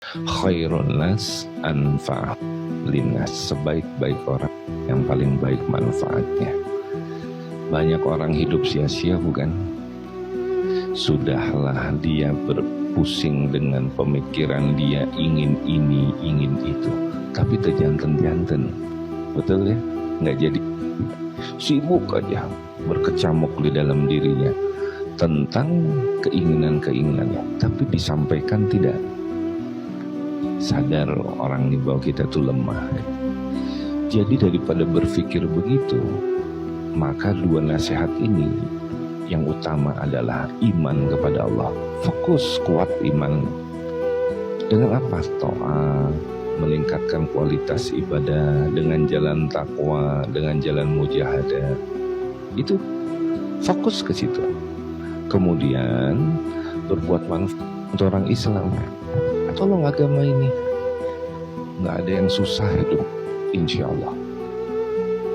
Khairun nas anfa' linnas, sebaik-baik orang yang paling baik manfaatnya. Banyak orang hidup sia-sia, bukan? Sudahlah dia berpusing dengan pemikiran dia ingin ini, ingin itu, tapi terjanten-janten, betul ya? Nggak jadi, sibuk aja berkecamuk di dalam dirinya tentang keinginan-keinginannya, tapi disampaikan tidak. Sadar orang di bawah kita tuh lemah. Jadi daripada berpikir begitu, maka dua nasihat ini yang utama adalah iman kepada Allah. Fokus kuat iman. Dengan apa? Taat, meningkatkan kualitas ibadah dengan jalan takwa, dengan jalan mujahadah. Itu fokus ke situ. Kemudian berbuat manfaat untuk orang Islam. Tolong agama ini, nggak ada yang susah hidup, insya Allah.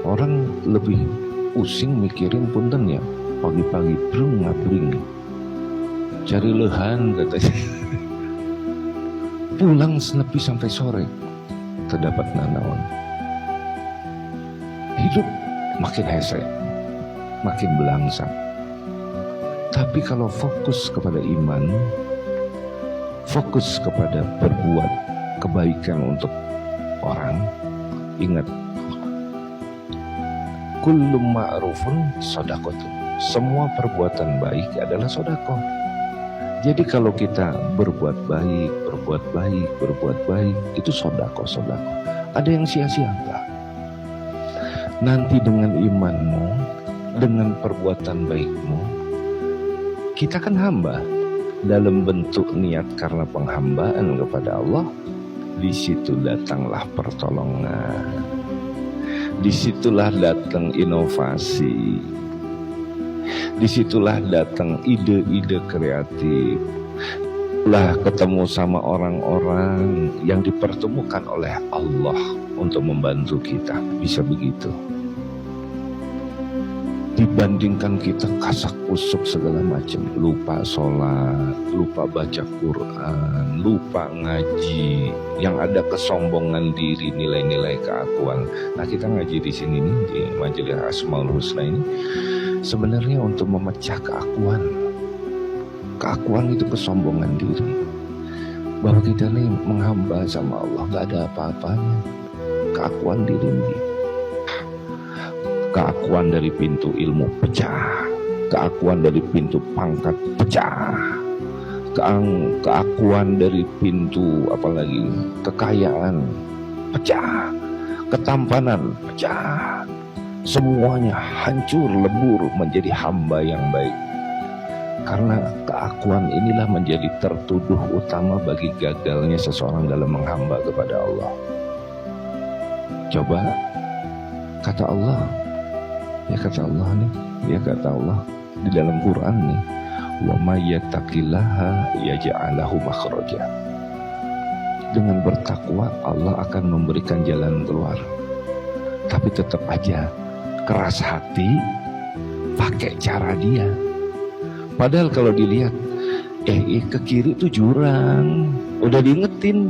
Orang lebih pusing mikirin puntennya, pagi-pagi brung ngabring, cari lehan katanya. Pulang senepi sampai sore, terdapat nanaon. Hidup makin hese, makin belangsak. Tapi kalau fokus kepada iman, fokus kepada berbuat kebaikan untuk orang, ingat, kullu ma'rufun shadaqatun, semua perbuatan baik adalah sedekah. Jadi kalau kita berbuat baik, itu sedekah. Ada yang sia-sia enggak? Nanti dengan imanmu, dengan perbuatan baikmu, kita kan hamba. Dalam bentuk niat karena penghambaan kepada Allah, di situ datanglah pertolongan, disitulah datang inovasi, disitulah datang ide-ide kreatif, lah ketemu sama orang-orang yang dipertemukan oleh Allah untuk membantu kita. Bisa begitu. Dibandingkan kita kasak kusuk segala macam, lupa sholat, lupa baca Quran, lupa ngaji, yang ada kesombongan diri, nilai-nilai keakuan. Nah, kita ngaji di sini nih, di Majelis Asmaul Husna ini sebenarnya untuk memecah keakuan. Keakuan itu kesombongan diri, bahwa kita nih menghamba sama Allah gak ada apa-apanya. Keakuan diri nih, keakuan dari pintu ilmu pecah, keakuan dari pintu pangkat pecah, keakuan dari pintu apalagi kekayaan pecah, ketampanan pecah, semuanya hancur lebur menjadi hamba yang baik. Karena keakuan inilah menjadi tertuduh utama bagi gagalnya seseorang dalam menghamba kepada Allah. Coba kata Allah, ya kata Allah nih, ya kata Allah di dalam Quran nih, wa may yattaqillaha yaj'al lahu makhraja. Dengan bertakwa Allah akan memberikan jalan keluar. Tapi tetap aja keras hati pakai cara dia. Padahal kalau dilihat ke kiri itu jurang, udah diingetin.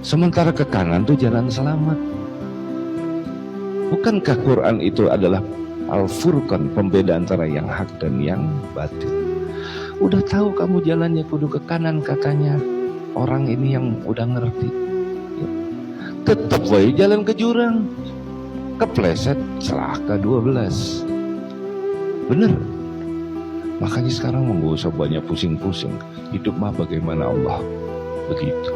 Sementara ke kanan tuh jalan selamat. Bukankah Quran itu adalah Al-Furqan, pembeda antara yang hak dan yang batil? Udah tahu kamu jalannya kudu ke kanan katanya orang ini yang udah ngerti, ya. Tetap wae jalan ke jurang, kepleset celaka 12. Bener. Makanya sekarang nggak usah banyak pusing-pusing. Hidup mah bagaimana Allah, begitu.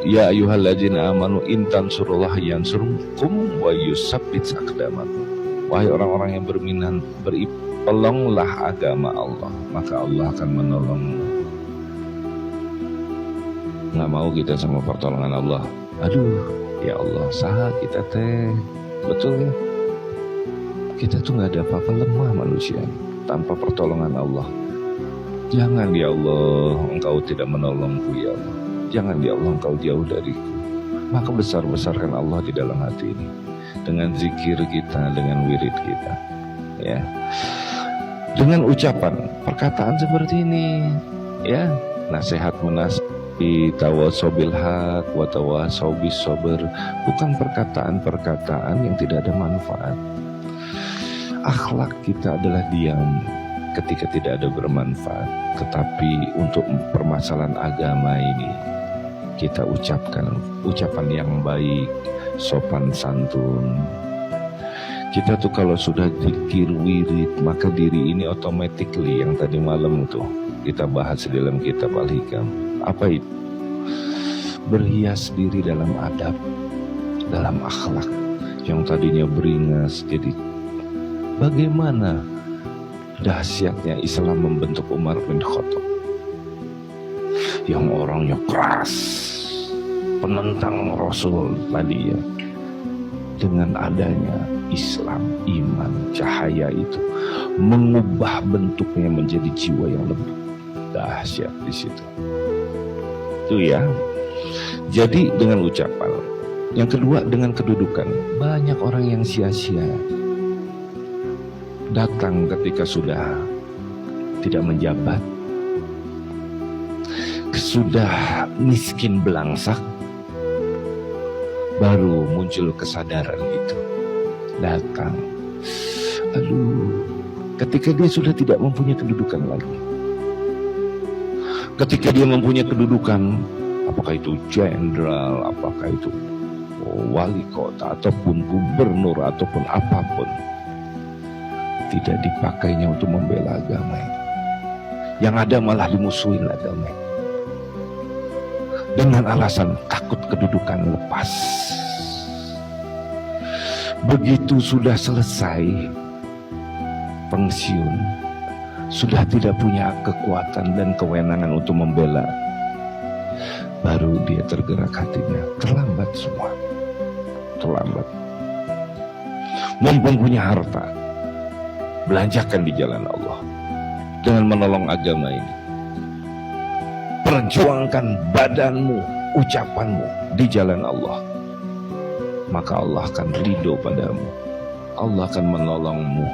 Ya ayyuhalladzina amanu in tansurullaha yansurkum wa yusabbit aqdamakum. Wahai orang-orang yang tolonglah agama Allah, maka Allah akan menolongmu. Nggak mau kita sama pertolongan Allah. Aduh, ya Allah, saha kita teh. Betul ya? Kita tuh nggak ada apa-apa, lemah manusia tanpa pertolongan Allah. Jangan ya Allah, Engkau tidak menolongku ya Allah. Jangan ya Allah, Engkau jauh dariku. Maka besar-besarkan Allah di dalam hati ini dengan zikir kita, dengan wirid kita, ya, dengan ucapan perkataan seperti ini, ya, nasihat Tawasau bil haq wa tawasau bis sabr, bukan perkataan-perkataan yang tidak ada manfaat. Akhlak kita adalah diam ketika tidak ada bermanfaat. Tetapi untuk permasalahan agama ini, kita ucapkan ucapan yang baik, sopan santun. Kita tuh kalau sudah zikir wirid, maka diri ini automatically, yang tadi malam tuh kita bahas di dalam kitab Al-Hikam, apa itu? Berhias diri dalam adab, dalam akhlak. Yang tadinya beringas jadi, bagaimana dahsyatnya Islam membentuk Umar bin Khattab yang orangnya keras, penentang Rasul tadi ya. Dengan adanya Islam, iman, cahaya itu mengubah bentuknya menjadi jiwa yang lembut. Dahsyat di situ. Itu ya. Jadi dengan ucapan. Yang kedua dengan kedudukan. Banyak orang yang sia-sia datang ketika sudah tidak menjabat, sudah miskin belangsak, baru muncul kesadaran itu. Datang, aduh, ketika dia sudah tidak mempunyai kedudukan lagi. Ketika dia mempunyai kedudukan, apakah itu jenderal, apakah itu wali kota, ataupun gubernur, ataupun apapun, tidak dipakainya untuk membela agama. Yang ada malah dimusuhin agama. Dengan alasan takut kedudukan lepas. Begitu sudah selesai pensiun, sudah tidak punya kekuatan dan kewenangan untuk membela, baru dia tergerak hatinya. Terlambat semua. Terlambat. Mumpung punya harta, belanjakan di jalan Allah dengan menolong agama ini. Perjuangkan badanmu, ucapanmu di jalan Allah, maka Allah akan ridho padamu. Allah akan menolongmu.